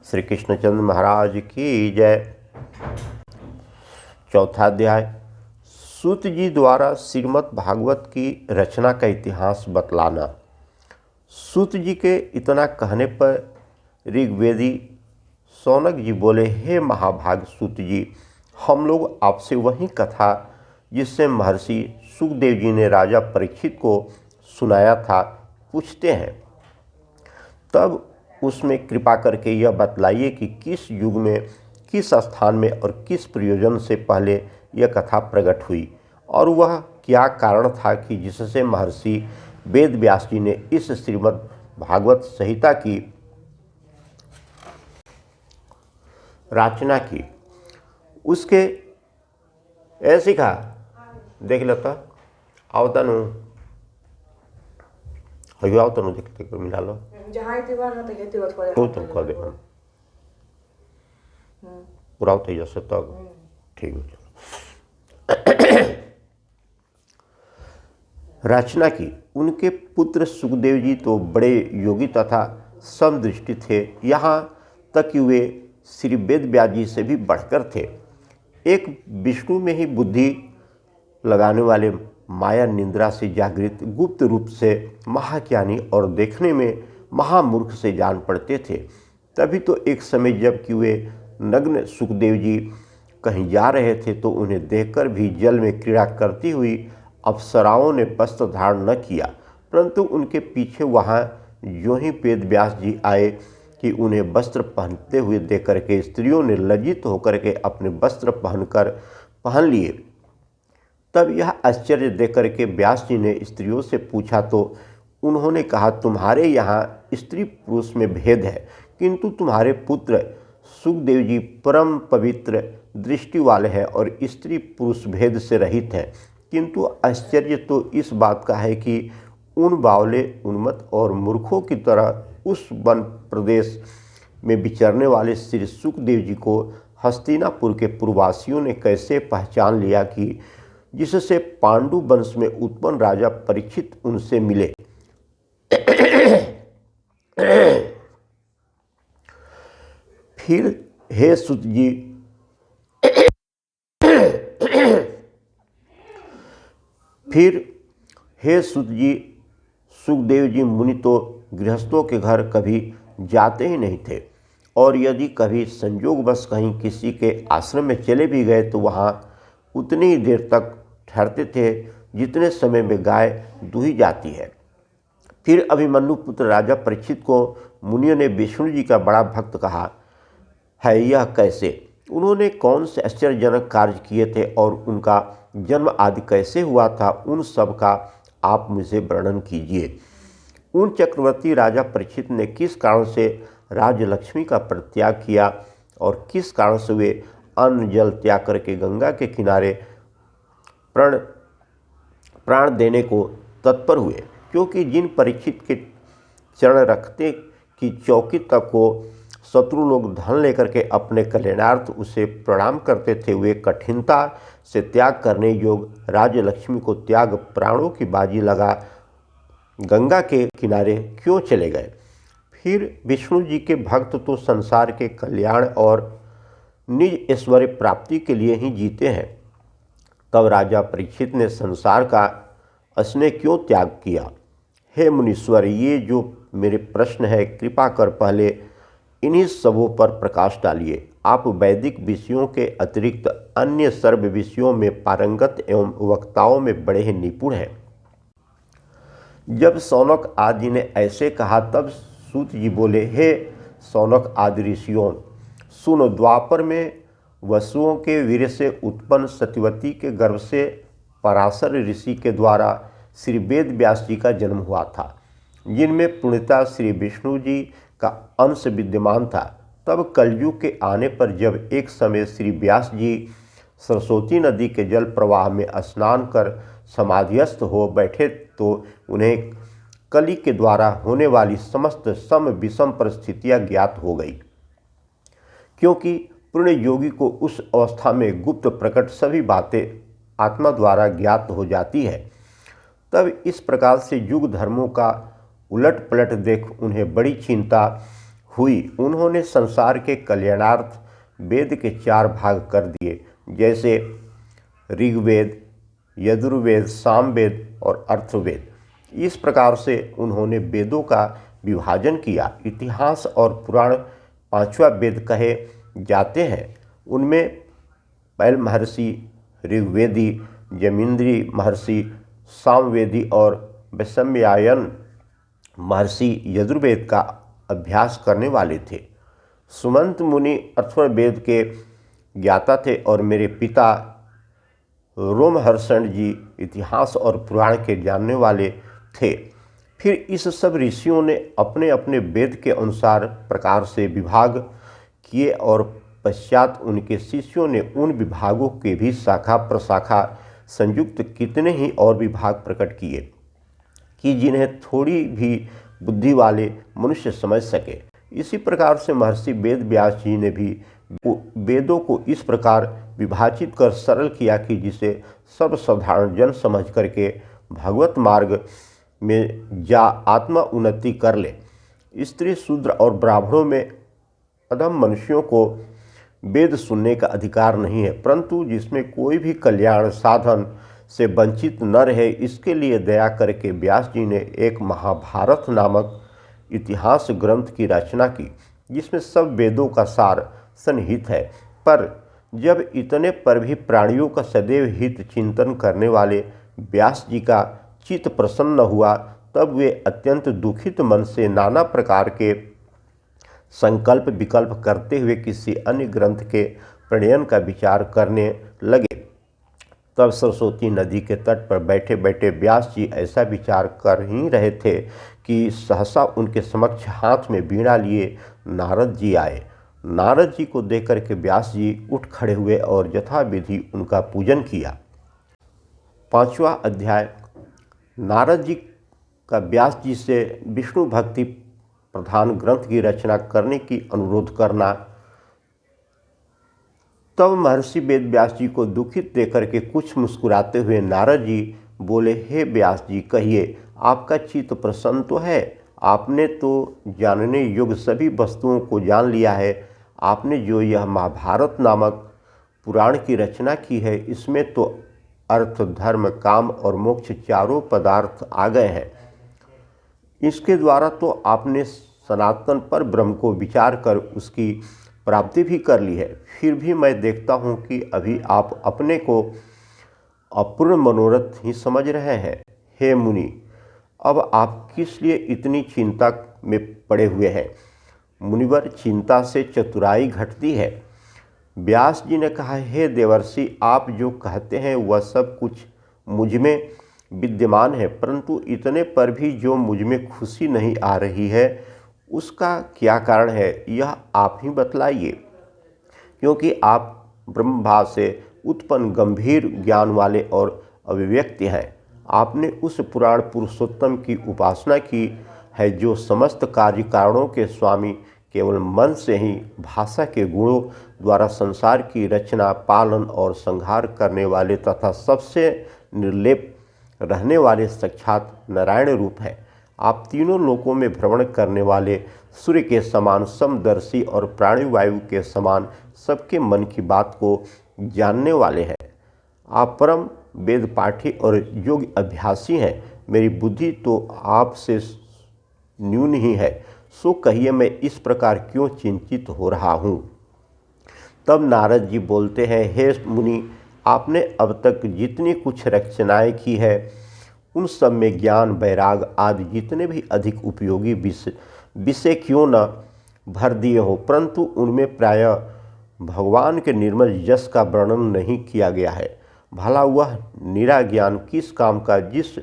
श्री कृष्णचंद्र महाराज की जय। चौथा अध्याय। सूत जी द्वारा श्रीमद् भागवत की रचना का इतिहास बतलाना। सूत जी के इतना कहने पर ऋग्वेदी शौनक जी बोले, हे महाभाग सूत जी, हम लोग आपसे वही कथा जिससे महर्षि सुखदेव जी ने राजा परीक्षित को सुनाया था पूछते हैं। तब उसमें कृपा करके यह बतलाइए कि किस युग में, किस स्थान में और किस प्रयोजन से पहले यह कथा प्रकट हुई, और वह क्या कारण था कि जिससे महर्षि वेद व्यास जी ने इस श्रीमद् भागवत संहिता की रचना की। उसके ऐसे कहा, देख लेता आवता नु हयो आवता नु देख लेकर मिला लो जहाँ इतनी बार ना तक बात तो तुम कर दे हम पूरा होते जैसे तब ठीक है। रचना की। उनके पुत्र सुखदेव जी तो बड़े योगी तथा समदृष्टि थे, यहाँ तक कि वे श्री वेद व्यास जी से भी बढ़कर थे। एक विष्णु में ही बुद्धि लगाने वाले माया निंद्रा से जागृत गुप्त रूप से महाज्ञानी और देखने में महामूर्ख से जान पड़ते थे। तभी तो एक समय जब कि वे नग्न सुखदेव जी कहीं जा रहे थे तो उन्हें देखकर भी जल में क्रीड़ा करती हुई अप्सराओं ने वस्त्र धारण न किया, परंतु उनके पीछे वहाँ यूँ ही वेद व्यास जी आए कि उन्हें वस्त्र पहनते हुए देख करके स्त्रियों ने लज्जित होकर के अपने वस्त्र पहन लिए। तब यह आश्चर्य देख करके व्यास जी ने स्त्रियों से पूछा तो उन्होंने कहा, तुम्हारे यहाँ स्त्री पुरुष में भेद है, किंतु तुम्हारे पुत्र सुखदेव जी परम पवित्र दृष्टि वाले हैं और स्त्री पुरुष भेद से रहित हैं। किंतु आश्चर्य तो इस बात का है कि उन बावले, उन्मत्त और मूर्खों की तरह उस वन प्रदेश में विचरने वाले श्री सुखदेव जी को हस्तिनापुर के पूर्ववासियों ने कैसे पहचान लिया कि जिससे पांडु वंश में उत्पन्न राजा परीक्षित उनसे मिले। फिर हे सुत जी, सुखदेव जी मुनि तो गृहस्थों के घर कभी जाते ही नहीं थे, और यदि कभी संयोगवश कहीं किसी के आश्रम में चले भी गए तो वहाँ उतनी ही देर तक ठहरते थे जितने समय में गाय दूही जाती है। फिर अभिमन्यु पुत्र राजा परीक्षित को मुनियों ने विष्णु जी का बड़ा भक्त कहा है। यह कैसे? उन्होंने कौन से आश्चर्यजनक कार्य किए थे और उनका जन्म आदि कैसे हुआ था, उन सब का आप मुझे वर्णन कीजिए। उन चक्रवर्ती राजा परीक्षित ने किस कारण से राजलक्ष्मी का परित्याग किया और किस कारण से वे अन्न जल त्याग करके गंगा के किनारे प्राण देने को तत्पर हुए, क्योंकि जिन परीक्षित के चरण रखते की चौकी तक को शत्रु लोग धन लेकर के अपने कल्याणार्थ उसे प्रणाम करते थे, वे कठिनता से त्याग करने योग्य राजलक्ष्मी को त्याग प्राणों की बाजी लगा गंगा के किनारे क्यों चले गए? फिर विष्णु जी के भक्त तो संसार के कल्याण और निज ऐश्वर्य प्राप्ति के लिए ही जीते हैं, तब राजा परीक्षित ने संसार का स्नेह क्यों त्याग किया? हे मुनीश्वर, ये जो मेरे प्रश्न है, कृपा कर पहले इन्हीं सबों पर प्रकाश डालिए। आप वैदिक विषयों के अतिरिक्त अन्य सर्व विषयों में पारंगत एवं वक्ताओं में बड़े ही निपुण हैं। जब शौनक आदि ने ऐसे कहा तब सूत जी बोले, हे शौनक आदि ऋषियों, सुनो। द्वापर में वसुओं के वीर से उत्पन्न सत्यवती के गर्भ से पराशर ऋषि के द्वारा श्री वेद व्यास जी का जन्म हुआ था, जिनमें पूर्णतः श्री विष्णु जी का अंश विद्यमान था। तब कलयुग के आने पर जब एक समय श्री व्यास जी सरस्वती नदी के जल प्रवाह में स्नान कर समाधिस्थ हो बैठे तो उन्हें कलि के द्वारा होने वाली समस्त सम विषम परिस्थितियाँ ज्ञात हो गई, क्योंकि पूर्ण योगी को उस अवस्था में गुप्त प्रकट सभी बातें आत्मा द्वारा ज्ञात हो जाती है। तब इस प्रकार से युग धर्मों का उलट पलट देख उन्हें बड़ी चिंता हुई। उन्होंने संसार के कल्याणार्थ वेद के 4 भाग कर दिए, जैसे ऋग्वेद, यजुर्वेद, सामवेद और अथर्ववेद। इस प्रकार से उन्होंने वेदों का विभाजन किया। इतिहास और पुराण 5वां वेद कहे जाते हैं। उनमें पैल महर्षि ऋग्वेदी, जमींद्री महर्षि सामवेदी और वैशम्पायन महर्षि यजुर्वेद का अभ्यास करने वाले थे। सुमंत मुनि अथर्ववेद के ज्ञाता थे और मेरे पिता रोमहर्षण जी इतिहास और पुराण के जानने वाले थे। फिर इस सब ऋषियों ने अपने अपने वेद के अनुसार प्रकार से विभाग किए और पश्चात उनके शिष्यों ने उन विभागों के भी शाखा प्रशाखा संयुक्त कितने ही और विभाग प्रकट किए कि जिन्हें थोड़ी भी बुद्धि वाले मनुष्य समझ सके। इसी प्रकार से महर्षि वेद व्यास जी ने भी वेदों को इस प्रकार विभाजित कर सरल किया कि जिसे सब साधारण जन समझ करके भगवत मार्ग में जा आत्मा उन्नति कर ले। स्त्री, शूद्र और ब्राह्मणों में अधम मनुष्यों को वेद सुनने का अधिकार नहीं है, परंतु जिसमें कोई भी कल्याण साधन से वंचित न रहे, इसके लिए दया करके व्यास जी ने एक महाभारत नामक इतिहास ग्रंथ की रचना की, जिसमें सब वेदों का सार सन्निहित है। पर जब इतने पर भी प्राणियों का सदैव हित चिंतन करने वाले व्यास जी का चित्त प्रसन्न न हुआ, तब वे अत्यंत दुखित मन से नाना प्रकार के संकल्प विकल्प करते हुए किसी अन्य ग्रंथ के प्रणयन का विचार करने लगे। तब सरस्वती नदी के तट पर बैठे बैठे व्यास जी ऐसा विचार कर ही रहे थे कि सहसा उनके समक्ष हाथ में वीणा लिए नारद जी आए। नारद जी को देख कर के व्यास जी उठ खड़े हुए और यथाविधि उनका पूजन किया। 5वां अध्याय। नारद जी का व्यास जी से विष्णु भक्ति प्रधान ग्रंथ की रचना करने की अनुरोध करना। तब महर्षि वेद व्यास जी को दुखित देकर के कुछ मुस्कुराते हुए नारद जी बोले, हे व्यास जी, कहिए, आपका चित्त प्रसन्न तो है? आपने तो जानने योग्य सभी वस्तुओं को जान लिया है। आपने जो यह महाभारत नामक पुराण की रचना की है, इसमें तो अर्थ, धर्म, काम और मोक्ष चारों पदार्थ आ गए हैं। इसके द्वारा तो आपने सनातन पर ब्रह्म को विचार कर उसकी प्राप्ति भी कर ली है। फिर भी मैं देखता हूँ कि अभी आप अपने को अपूर्ण मनोरथ ही समझ रहे हैं। हे मुनि, अब आप किस लिए इतनी चिंता में पड़े हुए हैं? मुनिवर, चिंता से चतुराई घटती है। व्यास जी ने कहा, हे देवर्षि, आप जो कहते हैं वह सब कुछ मुझ में विद्यमान है, परंतु इतने पर भी जो मुझ में खुशी नहीं आ रही है, उसका क्या कारण है, यह आप ही बतलाइए। क्योंकि आप ब्रह्मभाव से उत्पन्न गंभीर ज्ञान वाले और अभिव्यक्ति हैं। आपने उस पुराण पुरुषोत्तम की उपासना की है, जो समस्त कार्य कारणों के स्वामी, केवल मन से ही भाषा के गुणों द्वारा संसार की रचना, पालन और संहार करने वाले तथा सबसे निर्लेप रहने वाले साक्षात नारायण रूप है। आप तीनों लोकों में भ्रमण करने वाले सूर्य के समान समदर्शी और प्राणवायु के समान सबके मन की बात को जानने वाले हैं। आप परम वेद पाठी और योग अभ्यासी हैं। मेरी बुद्धि तो आपसे न्यून ही है, सो कहिए मैं इस प्रकार क्यों चिंतित हो रहा हूँ। तब नारद जी बोलते हैं, हे मुनि, आपने अब तक जितनी कुछ रचनाएं की है, उन सब में ज्ञान, वैराग आदि जितने भी अधिक उपयोगी विषय क्यों न भर दिए हो, परंतु उनमें प्रायः भगवान के निर्मल यश का वर्णन नहीं किया गया है। भला वह निरा ज्ञान किस काम का, जिस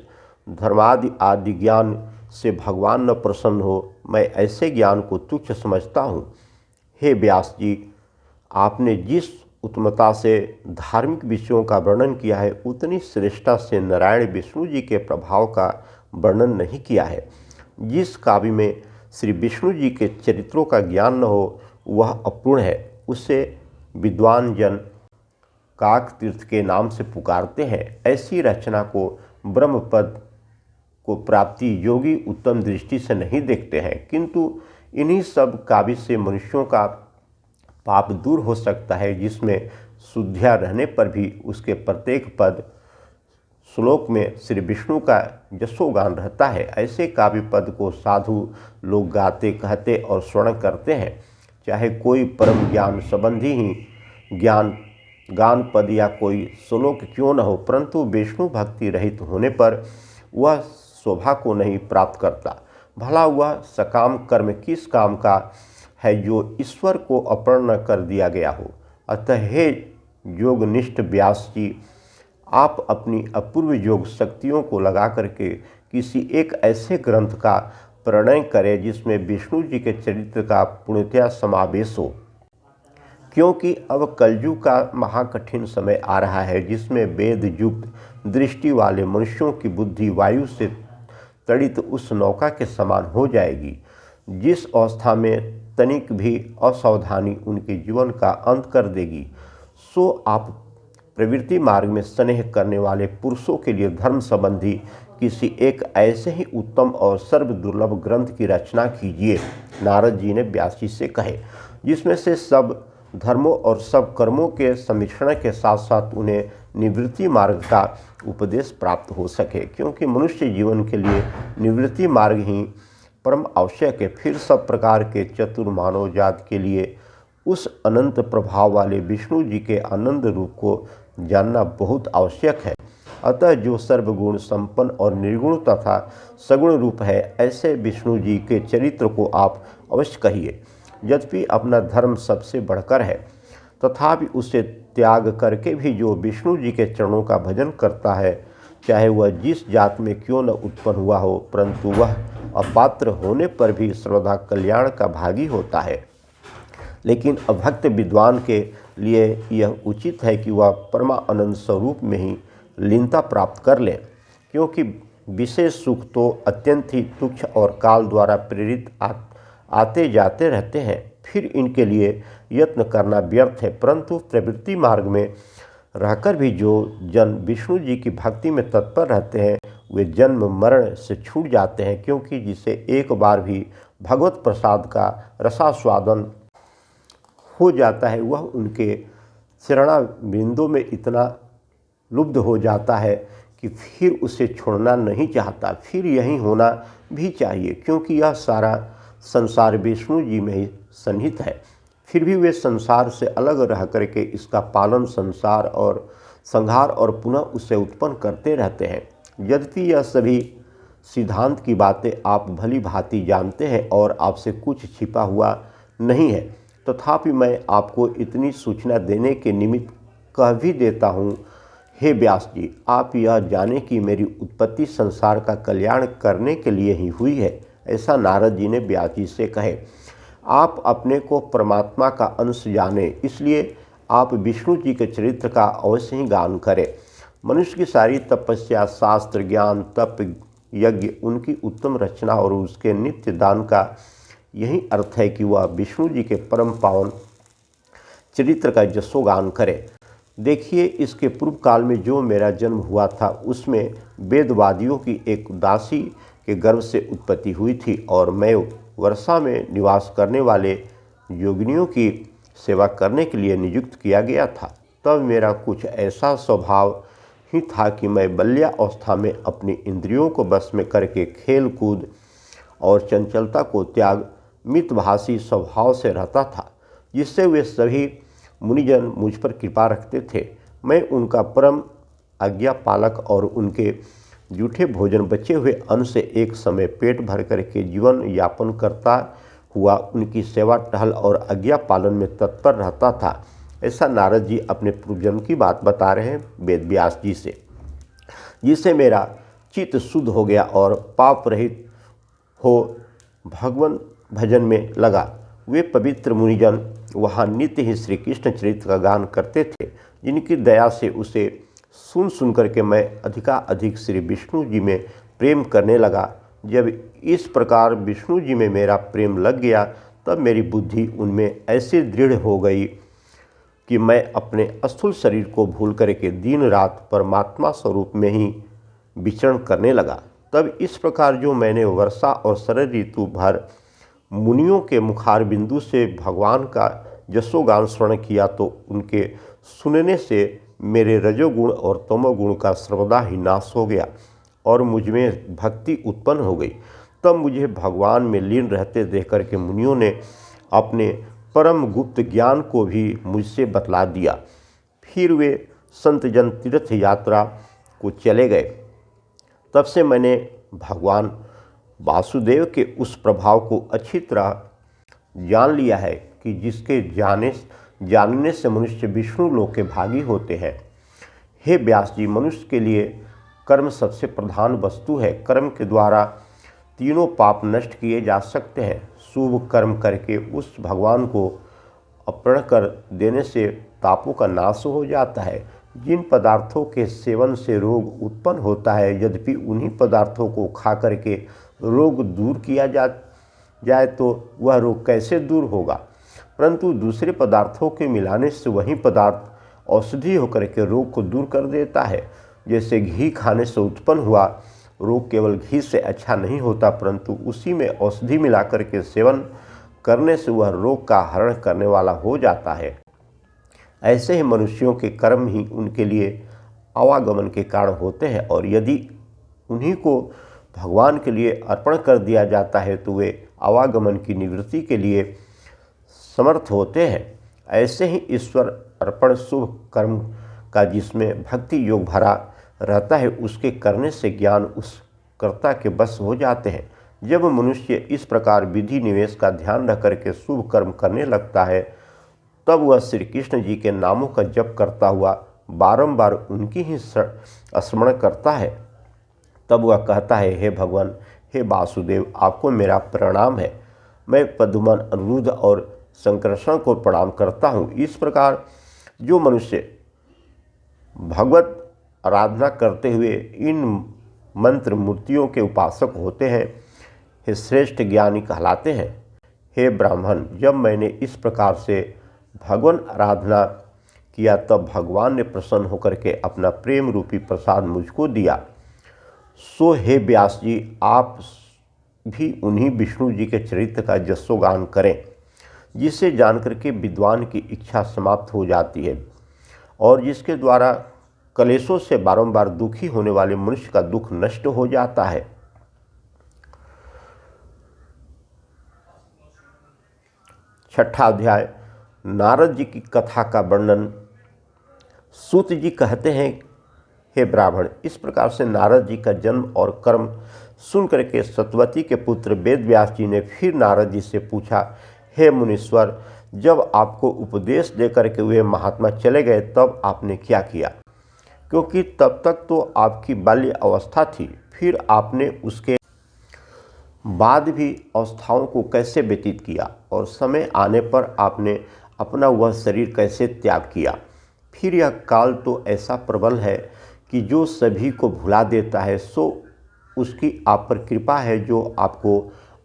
धर्मादि आदि ज्ञान से भगवान न प्रसन्न हो? मैं ऐसे ज्ञान को तुच्छ समझता हूँ। हे व्यास जी, आपने जिस उत्तमता से धार्मिक विषयों का वर्णन किया है, उतनी श्रेष्ठता से नारायण विष्णु जी के प्रभाव का वर्णन नहीं किया है। जिस काव्य में श्री विष्णु जी के चरित्रों का ज्ञान न हो, वह अपूर्ण है। उसे विद्वान जन काक तीर्थ के नाम से पुकारते हैं। ऐसी रचना को ब्रह्मपद को प्राप्ति योगी उत्तम दृष्टि से नहीं देखते हैं, किंतु इन्हीं सब काव्य से मनुष्यों का पाप दूर हो सकता है, जिसमें शुद्धिया रहने पर भी उसके प्रत्येक पद श्लोक में श्री विष्णु का यशोगान रहता है। ऐसे काव्य पद को साधु लोग गाते, कहते और श्रवण करते हैं। चाहे कोई परम ज्ञान संबंधी ही गान पद या कोई श्लोक क्यों न हो, परंतु विष्णु भक्ति रहित होने पर वह शोभा को नहीं प्राप्त करता। भला वह सकाम कर्म किस काम का है जो ईश्वर को अपूर्ण कर दिया गया हो। अतः हे योगनिष्ठ व्यास जी, आप अपनी अपूर्व योग शक्तियों को लगा करके किसी एक ऐसे ग्रंथ का प्रणय करें जिसमें विष्णु जी के चरित्र का पूर्णतया समावेश हो, क्योंकि अब कलयुग का महाकठिन समय आ रहा है, जिसमें वेद युक्त दृष्टि वाले मनुष्यों की बुद्धि वायु से तड़ित उस नौका के समान हो जाएगी, जिस अवस्था में तनिक भी असावधानी उनके जीवन का अंत कर देगी। सो आप प्रवृत्ति मार्ग में स्नेह करने वाले पुरुषों के लिए धर्म संबंधी किसी एक ऐसे ही उत्तम और सर्वदुर्लभ ग्रंथ की रचना कीजिए, नारद जी ने व्यास जी से कहे, जिसमें से सब धर्मों और सब कर्मों के सम्मिश्रण के साथ साथ उन्हें निवृत्ति मार्ग का उपदेश प्राप्त हो सके, क्योंकि मनुष्य जीवन के लिए निवृत्ति मार्ग ही परम आवश्यक है। फिर सब प्रकार के चतुर मानव जात के लिए उस अनंत प्रभाव वाले विष्णु जी के आनंद रूप को जानना बहुत आवश्यक है। अतः जो सर्वगुण संपन्न और निर्गुण तथा सगुण रूप है, ऐसे विष्णु जी के चरित्र को आप अवश्य कहिए। यद्यपि अपना धर्म सबसे बढ़कर है, तथापि उसे त्याग करके भी जो विष्णु जी के चरणों का भजन करता है, चाहे वह जिस जात में क्यों न उत्पन्न हुआ हो, परंतु वह अपात्र होने पर भी सर्वदा कल्याण का भागी होता है। लेकिन अभक्त विद्वान के लिए यह उचित है कि वह परमानंद स्वरूप में ही लीनता प्राप्त कर ले, क्योंकि विशेष सुख तो अत्यंत ही तुच्छ और काल द्वारा प्रेरित आते जाते रहते हैं। फिर इनके लिए यत्न करना व्यर्थ है। परंतु प्रवृत्ति मार्ग में रहकर भी जो जन विष्णु जी की भक्ति में तत्पर रहते हैं, वे जन्म मरण से छूट जाते हैं, क्योंकि जिसे एक बार भी भगवत प्रसाद का रसास्वादन हो जाता है, वह उनके चरणाबिंदों में इतना लुब्ध हो जाता है कि फिर उसे छोड़ना नहीं चाहता। फिर यही होना भी चाहिए, क्योंकि यह सारा संसार विष्णु जी में ही सन्निहित है। फिर भी वे संसार से अलग रह करके इसका पालन, संसार और संहार और पुनः उसे उत्पन्न करते रहते हैं। यद्यपि यह सभी सिद्धांत की बातें आप भली भांति जानते हैं और आपसे कुछ छिपा हुआ नहीं है, तथापि मैं आपको इतनी सूचना देने के निमित्त कह भी देता हूँ। हे व्यास जी, आप यह जाने कि मेरी उत्पत्ति संसार का कल्याण करने के लिए ही हुई है, ऐसा नारद जी ने व्यास जी से कहे। आप अपने को परमात्मा का अंश जाने, इसलिए आप विष्णु जी के चरित्र का अवश्य ही गान करें। मनुष्य की सारी तपस्या, शास्त्र ज्ञान, तप, यज्ञ, उनकी उत्तम रचना और उसके नित्य दान का यही अर्थ है कि वह विष्णु जी के परम पावन चरित्र का यशोगान करे। देखिए, इसके पूर्व काल में जो मेरा जन्म हुआ था, उसमें वेदवादियों की एक दासी के गर्भ से उत्पत्ति हुई थी और मैं वर्षा में निवास करने वाले योगिनियों की सेवा करने के लिए नियुक्त किया गया था। तब मेरा कुछ ऐसा स्वभाव ही था कि मैं बाल्यावस्था में अपनी इंद्रियों को बस में करके खेल कूद और चंचलता को त्याग मितभाषी स्वभाव से रहता था, जिससे वे सभी मुनिजन मुझ पर कृपा रखते थे। मैं उनका परम आज्ञा पालक और उनके जूठे भोजन बचे हुए अन्न से एक समय पेट भर करके जीवन यापन करता हुआ उनकी सेवा टहल और आज्ञा पालन में तत्पर रहता था। ऐसा नारद जी अपने पूर्वजन्म की बात बता रहे हैं वेद व्यास जी से, जिससे मेरा चित्त शुद्ध हो गया और पाप रहित हो भगवान भजन में लगा। वे पवित्र मुनिजन वहाँ नित्य ही श्री कृष्ण चरित्र का गान करते थे, जिनकी दया से उसे सुन करके मैं अधिकाधिक श्री विष्णु जी में प्रेम करने लगा। जब इस प्रकार विष्णु जी में मेरा प्रेम लग गया, तब मेरी बुद्धि उनमें ऐसे दृढ़ हो गई कि मैं अपने स्थूल शरीर को भूल करके दिन रात परमात्मा स्वरूप में ही विचरण करने लगा। तब इस प्रकार जो मैंने वर्षा और शरद ऋतु भर मुनियों के मुखार बिंदु से भगवान का यशोगान श्रवण किया तो उनके सुनने से मेरे रजोगुण और तमोगुण का सर्वदा ही नाश हो गया और मुझमें भक्ति उत्पन्न हो गई। तब मुझे भगवान में लीन रहते देख कर के मुनियों ने अपने परम गुप्त ज्ञान को भी मुझसे बतला दिया। फिर वे संत जन तीर्थ यात्रा को चले गए। तब से मैंने भगवान वासुदेव के उस प्रभाव को अच्छी तरह जान लिया है कि जिसके जानने से मनुष्य विष्णु लोक के भागी होते हैं। हे व्यास जी, मनुष्य के लिए कर्म सबसे प्रधान वस्तु है। कर्म के द्वारा तीनों पाप नष्ट किए जा सकते हैं। शुभ कर्म करके उस भगवान को अर्पण कर देने से पापों का नाश हो जाता है। जिन पदार्थों के सेवन से रोग उत्पन्न होता है, यद्यपि उन्हीं पदार्थों को खा करके रोग दूर किया जाए तो वह रोग कैसे दूर होगा, परंतु दूसरे पदार्थों के मिलाने से वही पदार्थ औषधि होकर के रोग को दूर कर देता है। जैसे घी खाने से उत्पन्न हुआ रोग केवल घी से अच्छा नहीं होता, परंतु उसी में औषधि मिलाकर के सेवन करने से वह रोग का हरण करने वाला हो जाता है। ऐसे ही मनुष्यों के कर्म ही उनके लिए आवागमन के कारण होते हैं, और यदि उन्हीं को भगवान के लिए अर्पण कर दिया जाता है तो वे आवागमन की निवृत्ति के लिए समर्थ होते हैं। ऐसे ही ईश्वर अर्पण शुभ कर्म का जिसमें भक्ति योग भरा रहता है, उसके करने से ज्ञान उस कर्ता के बस हो जाते हैं। जब मनुष्य इस प्रकार विधि निवेश का ध्यान रख करके शुभ कर्म करने लगता है, तब वह श्री कृष्ण जी के नामों का जप करता हुआ बारंबार उनकी ही स्मरण करता है। तब वह कहता है, हे भगवान, हे वासुदेव, आपको मेरा प्रणाम है। मैं पद्मन, अनिरुद्ध और संकर्षण को प्रणाम करता हूँ। इस प्रकार जो मनुष्य भगवत आराधना करते हुए इन मंत्र मूर्तियों के उपासक होते हैं, हे श्रेष्ठ ज्ञानी कहलाते हैं। हे ब्राह्मण, जब मैंने इस प्रकार से भगवान आराधना किया तब भगवान ने प्रसन्न होकर के अपना प्रेम रूपी प्रसाद मुझको दिया। सो हे व्यास जी, आप भी उन्हीं विष्णु जी के चरित्र का यशोगान करें, जिसे जानकर के विद्वान की इच्छा समाप्त हो जाती है और जिसके द्वारा कलेशों से बारंबार दुखी होने वाले मनुष्य का दुख नष्ट हो जाता है। छठा अध्याय, नारद जी की कथा का वर्णन। सूत जी कहते हैं, हे ब्राह्मण, इस प्रकार से नारद जी का जन्म और कर्म सुन करके सतवती के पुत्र वेद व्यास जी ने फिर नारद जी से पूछा, हे मुनीश्वर, जब आपको उपदेश देकर के वे महात्मा चले गए तब आपने क्या किया? क्योंकि तब तक तो आपकी बाल्य अवस्था थी, फिर आपने उसके बाद भी अवस्थाओं को कैसे व्यतीत किया और समय आने पर आपने अपना वह शरीर कैसे त्याग किया? फिर यह काल तो ऐसा प्रबल है कि जो सभी को भुला देता है, सो उसकी आप पर कृपा है जो आपको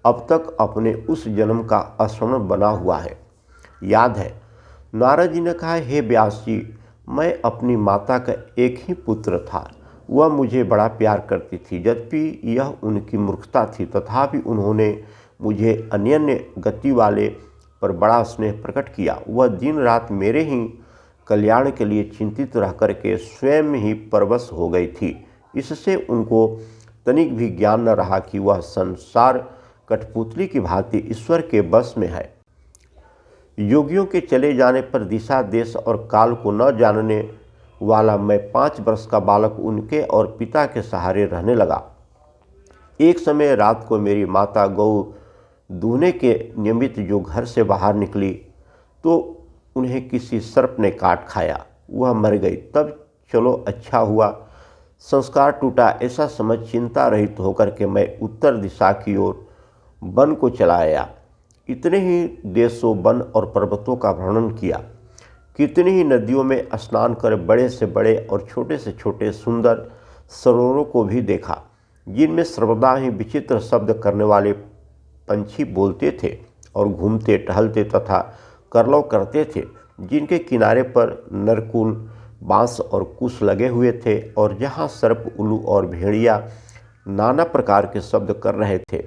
अब तक अपने उस जन्म का स्मरण बना हुआ है, याद है। नारद जी ने कहा, हे व्यास जी, मैं अपनी माता का एक ही पुत्र था। वह मुझे बड़ा प्यार करती थी, यद्यपि यह उनकी मूर्खता थी, तथापि उन्होंने मुझे अन्य गति वाले पर बड़ा स्नेह प्रकट किया। वह दिन रात मेरे ही कल्याण के लिए चिंतित रह करके स्वयं ही परवश हो गई थी। इससे उनको तनिक भी ज्ञान न रहा कि वह संसार कठपुतली की भांति ईश्वर के बस में है। योगियों के चले जाने पर दिशा, देश और काल को न जानने वाला मैं 5 वर्ष का बालक उनके और पिता के सहारे रहने लगा। एक समय रात को मेरी माता गौ दूने के निमित्त जो घर से बाहर निकली तो उन्हें किसी सर्प ने काट खाया, वह मर गई। तब चलो अच्छा हुआ, संस्कार टूटा ऐसा समझ चिंता रहित होकर के मैं उत्तर दिशा की ओर वन को चला आया। इतने ही देशों, वन और पर्वतों का भ्रमण किया। कितनी ही नदियों में स्नान कर बड़े से बड़े और छोटे से छोटे सुंदर सरोवरों को भी देखा, जिनमें सर्वदा ही विचित्र शब्द करने वाले पंछी बोलते थे और घूमते टहलते तथा करलव करते थे, जिनके किनारे पर नरकुल, बांस और कुश लगे हुए थे, और जहाँ सर्प, उल्लू और भेड़िया नाना प्रकार के शब्द कर रहे थे,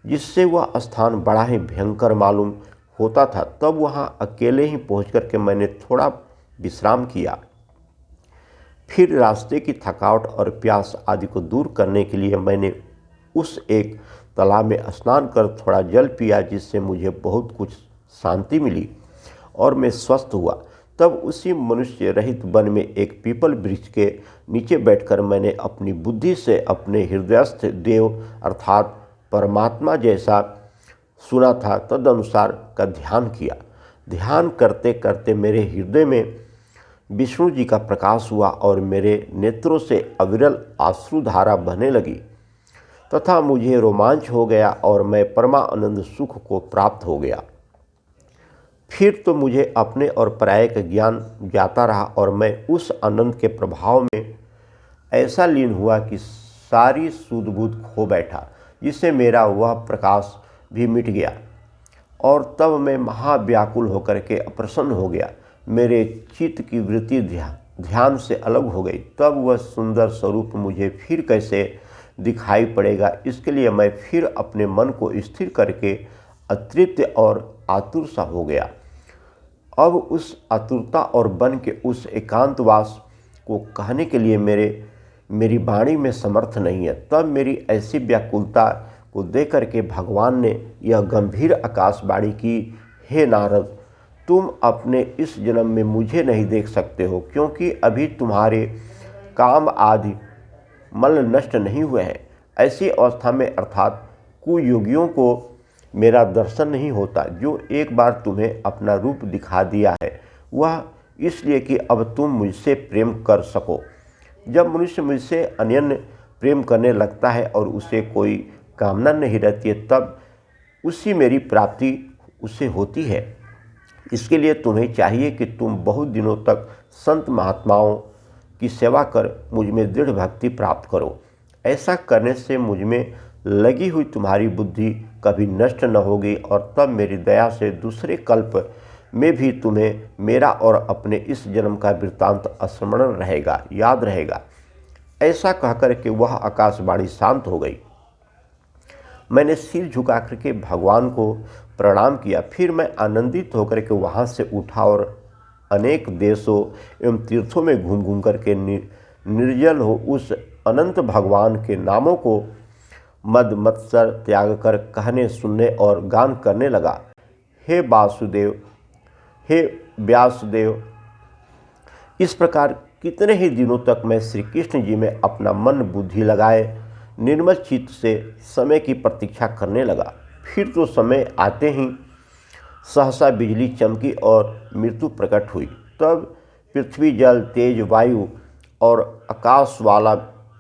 जिससे वह स्थान बड़ा ही भयंकर मालूम होता था। तब वहाँ अकेले ही पहुँच कर के मैंने थोड़ा विश्राम किया। फिर रास्ते की थकावट और प्यास आदि को दूर करने के लिए मैंने उस एक तालाब में स्नान कर थोड़ा जल पिया, जिससे मुझे बहुत कुछ शांति मिली और मैं स्वस्थ हुआ। तब उसी मनुष्य रहित वन में एक पीपल वृक्ष के नीचे बैठकर मैंने अपनी बुद्धि से अपने हृदयस्थ देव अर्थात परमात्मा जैसा सुना था तदनुसार का ध्यान किया। ध्यान करते करते मेरे हृदय में विष्णु जी का प्रकाश हुआ और मेरे नेत्रों से अविरल आश्रुधारा बहने लगी तथा मुझे रोमांच हो गया और मैं परमानंद सुख को प्राप्त हो गया। फिर तो मुझे अपने और पराये का ज्ञान जाता रहा और मैं उस आनंद के प्रभाव में ऐसा लीन हुआ कि सारी सूध बूध खो बैठा, जिससे मेरा वह प्रकाश भी मिट गया और तब मैं महाव्याकुल होकर के अप्रसन्न हो गया। मेरे चित्त की वृत्ति ध्यान से अलग हो गई। तब वह सुंदर स्वरूप मुझे फिर कैसे दिखाई पड़ेगा, इसके लिए मैं फिर अपने मन को स्थिर करके अतृप्त और आतुर सा हो गया। अब उस आतुरता और बन के उस एकांतवास को कहने के लिए मेरी वाणी में समर्थ नहीं है। तब मेरी ऐसी व्याकुलता को देख करके भगवान ने यह गंभीर आकाशवाणी की, हे नारद, तुम अपने इस जन्म में मुझे नहीं देख सकते हो, क्योंकि अभी तुम्हारे काम आदि मल नष्ट नहीं हुए हैं। ऐसी अवस्था में अर्थात कुयोगियों को मेरा दर्शन नहीं होता। जो एक बार तुम्हें अपना रूप दिखा दिया है वह इसलिए कि अब तुम मुझसे प्रेम कर सको। जब मनुष्य मुझसे अन्य प्रेम करने लगता है और उसे कोई कामना नहीं रहती है, तब उसी मेरी प्राप्ति उसे होती है। इसके लिए तुम्हें चाहिए कि तुम बहुत दिनों तक संत महात्माओं की सेवा कर मुझ में दृढ़ भक्ति प्राप्त करो। ऐसा करने से मुझ में लगी हुई तुम्हारी बुद्धि कभी नष्ट न होगी और तब मेरी दया से दूसरे कल्प में भी तुम्हें मेरा और अपने इस जन्म का वृत्तांत स्मरण रहेगा, याद रहेगा। ऐसा कहकर के वह आकाशवाणी शांत हो गई। मैंने सिर झुका करके भगवान को प्रणाम किया। फिर मैं आनंदित होकर के वहाँ से उठा और अनेक देशों एवं तीर्थों में घूम घूम करके निर्जल हो उस अनंत भगवान के नामों को मद मत्सर त्याग कर कहने, सुनने और गान करने लगा। हे वासुदेव, हे व्यासदेव। इस प्रकार कितने ही दिनों तक मैं श्री कृष्ण जी में अपना मन बुद्धि लगाए निर्मल चित्त से समय की प्रतीक्षा करने लगा। फिर तो समय आते ही सहसा बिजली चमकी और मृत्यु प्रकट हुई। तब पृथ्वी, जल, तेज, वायु और आकाश वाला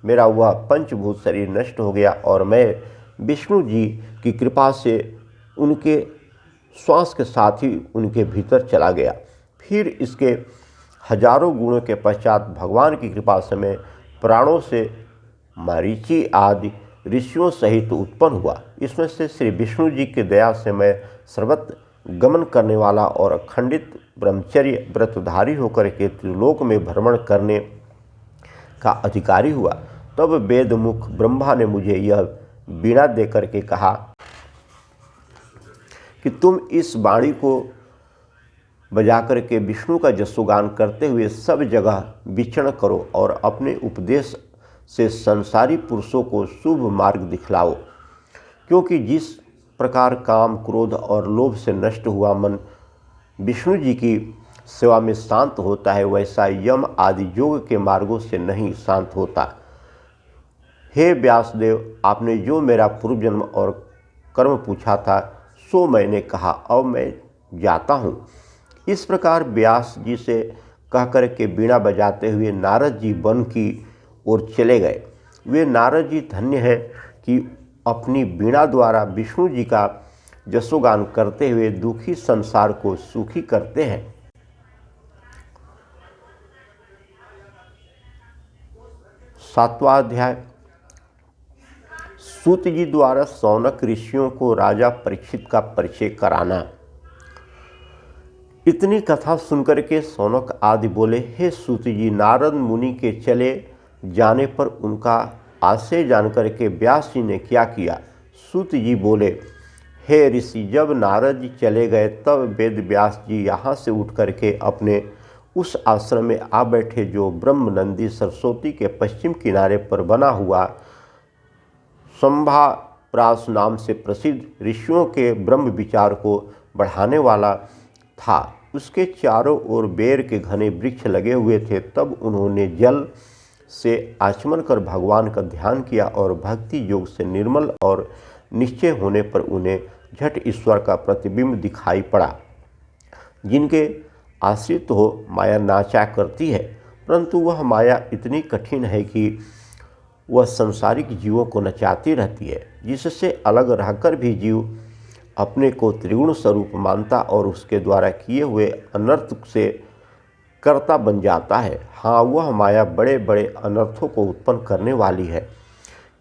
मेरा वह पंचभूत शरीर नष्ट हो गया और मैं विष्णु जी की कृपा से उनके श्वास के साथ ही उनके भीतर चला गया। फिर इसके हजारों गुणों के पश्चात भगवान की कृपा से मैं प्राणों से मरीचि आदि ऋषियों सहित उत्पन्न हुआ। इसमें से श्री विष्णु जी की दया से मैं सर्वत्र गमन करने वाला और अखंडित ब्रह्मचर्य व्रतधारी होकर के त्रिलोक में भ्रमण करने का अधिकारी हुआ। तब वेदमुख ब्रह्मा ने मुझे यह वीणा देकर के कहा कि तुम इस वाणी को बजा कर के विष्णु का जसोगान करते हुए सब जगह विचरण करो और अपने उपदेश से संसारी पुरुषों को शुभ मार्ग दिखलाओ। क्योंकि जिस प्रकार काम, क्रोध और लोभ से नष्ट हुआ मन विष्णु जी की सेवा में शांत होता है, वैसा यम आदि योग के मार्गों से नहीं शांत होता। हे व्यासदेव, आपने जो मेरा पूर्व जन्म और कर्म पूछा था सो मैंने कहा, अब मैं जाता हूँ। इस प्रकार व्यास जी से कहकर के बीणा बजाते हुए नारद जी वन की ओर चले गए। वे नारद जी धन्य हैं कि अपनी बीणा द्वारा विष्णु जी का जसोगान करते हुए दुखी संसार को सुखी करते हैं। सातवां अध्याय। सूत जी द्वारा सौनक ऋषियों को राजा परीक्षित का परिचय कराना। इतनी कथा सुनकर के सौनक आदि बोले, हे सूत जी, नारद मुनि के चले जाने पर उनका आशय जानकर के व्यास जी ने क्या किया सूत जी बोले, हे ऋषि, जब नारद जी चले गए तब वेद व्यास जी यहाँ से उठ करके अपने उस आश्रम में आ बैठे जो ब्रह्मनंदी सरस्वती के पश्चिम किनारे पर बना हुआ संभाप्रास नाम से प्रसिद्ध ऋषियों के ब्रह्म विचार को बढ़ाने वाला था। उसके चारों ओर बेर के घने वृक्ष लगे हुए थे। तब उन्होंने जल से आचमन कर भगवान का ध्यान किया और भक्ति योग से निर्मल और निश्चय होने पर उन्हें झट ईश्वर का प्रतिबिंब दिखाई पड़ा, जिनके आश्रित हो माया नाचा करती है, परंतु वह माया इतनी कठिन है कि वह सांसारिक जीवों को नचाती रहती है, जिससे अलग रहकर भी जीव अपने को त्रिगुण स्वरूप मानता और उसके द्वारा किए हुए अनर्थ से कर्ता बन जाता है। हाँ, वह माया बड़े बड़े अनर्थों को उत्पन्न करने वाली है,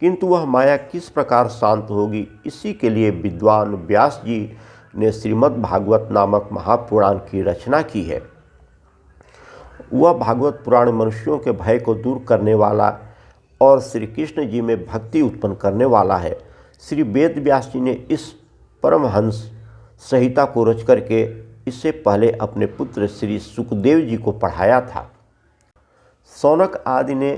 किंतु वह माया किस प्रकार शांत होगी, इसी के लिए विद्वान व्यास जी ने श्रीमद् भागवत नामक महापुराण की रचना की है। वह भागवत पुराण मनुष्यों के भय को दूर करने वाला और श्री कृष्ण जी में भक्ति उत्पन्न करने वाला है। श्री वेद व्यास जी ने इस परमहंस संहिता को रच करके इससे पहले अपने पुत्र श्री सुखदेव जी को पढ़ाया था। शौनक आदि ने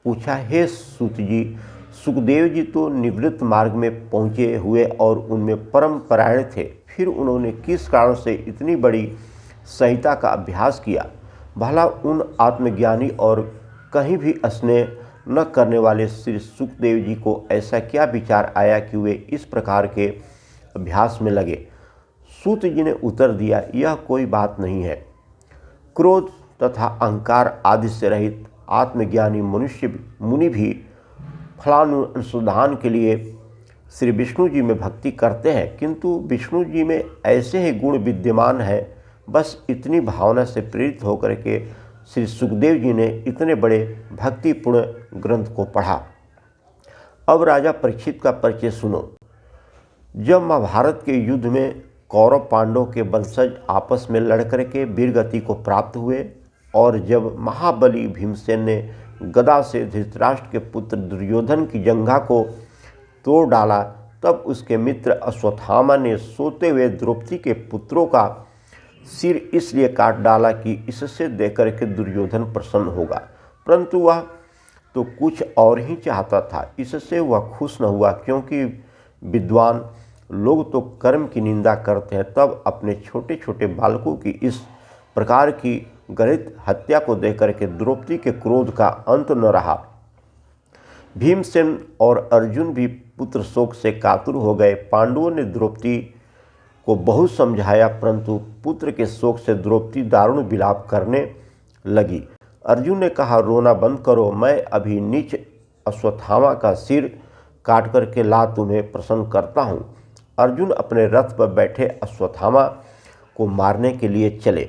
पूछा, हे सूत जी, सुखदेव जी तो निवृत्त मार्ग में पहुँचे हुए और उनमें परम परायण थे, फिर उन्होंने किस कारण से इतनी बड़ी संहिता का अभ्यास किया? भला उन आत्मज्ञानी और कहीं भी स्नेह न करने वाले श्री सुखदेव जी को ऐसा क्या विचार आया कि वे इस प्रकार के अभ्यास में लगे? सूत जी ने उत्तर दिया, यह कोई बात नहीं है। क्रोध तथा अहंकार आदि से रहित आत्मज्ञानी मुनि भी फलानुसंधान के लिए श्री विष्णु जी में भक्ति करते हैं, किंतु विष्णु जी में ऐसे ही गुण विद्यमान है। बस इतनी भावना से प्रेरित होकर के श्री सुखदेव जी ने इतने बड़े भक्तिपूर्ण ग्रंथ को पढ़ा। अब राजा परीक्षित का परिचय सुनो। जब महाभारत के युद्ध में कौरव पांडवों के वंशज आपस में लड़ करके वीरगति को प्राप्त हुए और जब महाबली भीमसेन ने गदा से धृतराष्ट्र के पुत्र दुर्योधन की जंघा को तोड़ डाला, तब उसके मित्र अश्वत्थामा ने सोते हुए द्रौपदी के पुत्रों का सिर इसलिए काट डाला कि इससे देकर के दुर्योधन प्रसन्न होगा, परंतु वह तो कुछ और ही चाहता था। इससे वह खुश न हुआ, क्योंकि विद्वान लोग तो कर्म की निंदा करते हैं। तब अपने छोटे छोटे बालकों की इस प्रकार की गलत हत्या को देख के द्रौपदी के क्रोध का अंत न रहा। भीमसेन और अर्जुन भी पुत्र शोक से कातुर हो गए। पांडवों ने द्रौपदी को बहुत समझाया, परंतु पुत्र के शोक से द्रौपदी दारुण विलाप करने लगी। अर्जुन ने कहा, रोना बंद करो, मैं अभी नीच अश्वत्थामा का सिर काट करके ला तुम्हें प्रसन्न करता हूँ। अर्जुन अपने रथ पर बैठे अश्वत्थामा को मारने के लिए चले।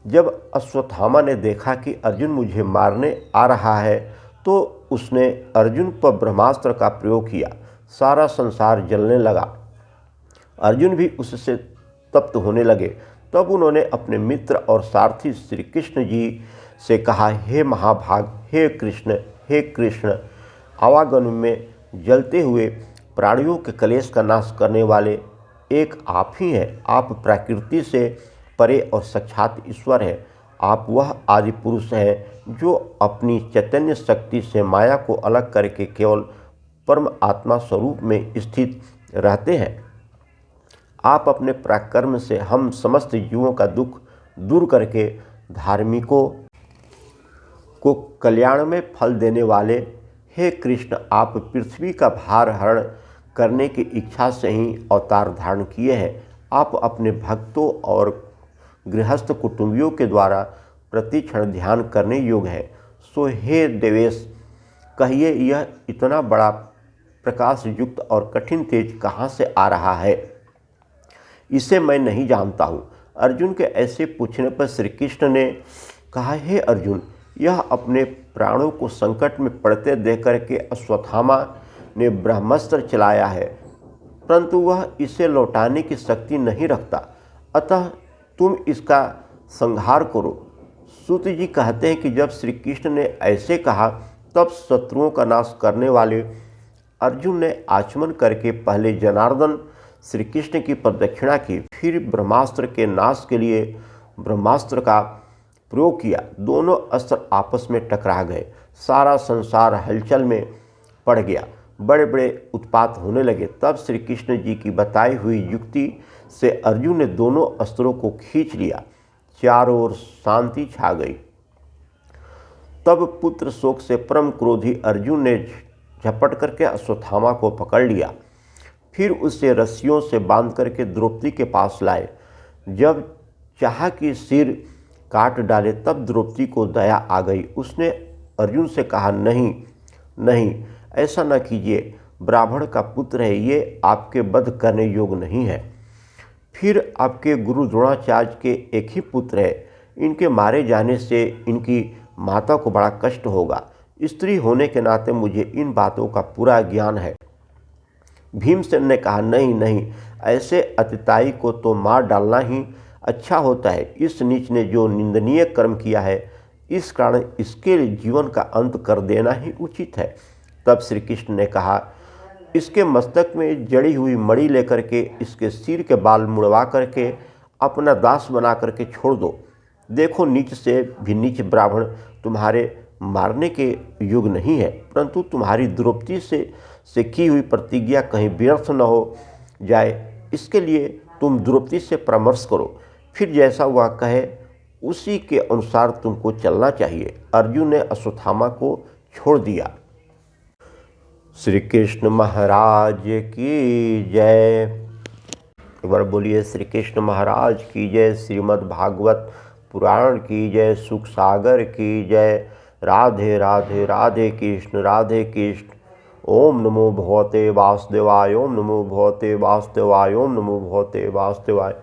जब अश्वत्थामा ने देखा कि अर्जुन मुझे मारने आ रहा है, तो उसने अर्जुन पर ब्रह्मास्त्र का प्रयोग किया। सारा संसार जलने लगा। अर्जुन भी उससे तप्त होने लगे। तब उन्होंने अपने मित्र और सारथी श्री कृष्ण जी से कहा, हे महाभाग, हे कृष्ण, आवागन में जलते हुए प्राणियों के कलेश का नाश करने वाले एक आप ही हैं। आप प्रकृति से परे और साक्षात ईश्वर हैं। आप वह आदि पुरुष हैं जो अपनी चैतन्य शक्ति से माया को अलग करके केवल परम आत्मा स्वरूप में स्थित रहते हैं। आप अपने पराक्रम से हम समस्त जीवों का दुख दूर करके धार्मिकों को कल्याण में फल देने वाले, हे कृष्ण, आप पृथ्वी का भार हरण करने की इच्छा से ही अवतार धारण किए हैं। आप अपने भक्तों और गृहस्थ कुटुंबियों के द्वारा प्रतिक्षण ध्यान करने योग्य है। सो हे देवेश, कहिए यह इतना बड़ा प्रकाश युक्त और कठिन तेज कहाँ से आ रहा है? इसे मैं नहीं जानता हूँ। अर्जुन के ऐसे पूछने पर श्री कृष्ण ने कहा, हे अर्जुन, यह अपने प्राणों को संकट में पड़ते देख करके अश्वत्थामा ने ब्रह्मास्त्र चलाया है, परंतु वह इसे लौटाने की शक्ति नहीं रखता, अतः तुम इसका संहार करो। सूत जी कहते हैं कि जब श्री कृष्ण ने ऐसे कहा, तब शत्रुओं का नाश करने वाले अर्जुन ने आचमन करके पहले जनार्दन श्री कृष्ण की प्रदक्षिणा की, फिर ब्रह्मास्त्र के नाश के लिए ब्रह्मास्त्र का प्रयोग किया। दोनों अस्त्र आपस में टकरा गए, सारा संसार हलचल में पड़ गया, बड़े बड़े उत्पात होने लगे। तब श्री कृष्ण जी की बताई हुई युक्ति से अर्जुन ने दोनों अस्त्रों को खींच लिया, चारों ओर शांति छा गई। तब पुत्र शोक से परम क्रोधी अर्जुन ने झपट करके अश्वत्थामा को पकड़ लिया, फिर उसे रस्सियों से बांध करके द्रौपदी के पास लाए। जब चाहा कि सिर काट डाले, तब द्रौपदी को दया आ गई। उसने अर्जुन से कहा, नहीं नहीं, ऐसा न कीजिए, ब्राह्मण का पुत्र है, ये आपके वध करने योग्य नहीं है। फिर आपके गुरु द्रोणाचार्य के एक ही पुत्र है, इनके मारे जाने से इनकी माता को बड़ा कष्ट होगा। स्त्री होने के नाते मुझे इन बातों का पूरा ज्ञान है। भीमसेन ने कहा, नहीं नहीं, ऐसे अतिताई को तो मार डालना ही अच्छा होता है। इस नीच ने जो निंदनीय कर्म किया है, इस कारण इसके जीवन का अंत कर देना ही उचित है। तब श्री कृष्ण ने कहा, इसके मस्तक में जड़ी हुई मणि लेकर के इसके सिर के बाल मुड़वा करके अपना दास बना करके छोड़ दो। देखो, नीच से भी नीच ब्राह्मण तुम्हारे मारने के योग्य नहीं है, परंतु तुम्हारी द्रौपदी से की हुई प्रतिज्ञा कहीं व्यर्थ न हो जाए, इसके लिए तुम द्रौपदी से परामर्श करो, फिर जैसा वह कहे उसी के अनुसार तुमको चलना चाहिए। अर्जुन ने अश्वत्थामा को छोड़ दिया। श्री कृष्ण महाराज की जय। एक बार बोलिए, श्री कृष्ण महाराज की जय। श्रीमद् भागवत पुराण की जय। सुख सागर की जय। राधे राधे, राधे कृष्ण राधे कृष्ण। ओम नमो भगवते वासुदेवाय, ओम नमो भगवते वासुदेवाय, ओम नमो भगवते वासुदेवाय।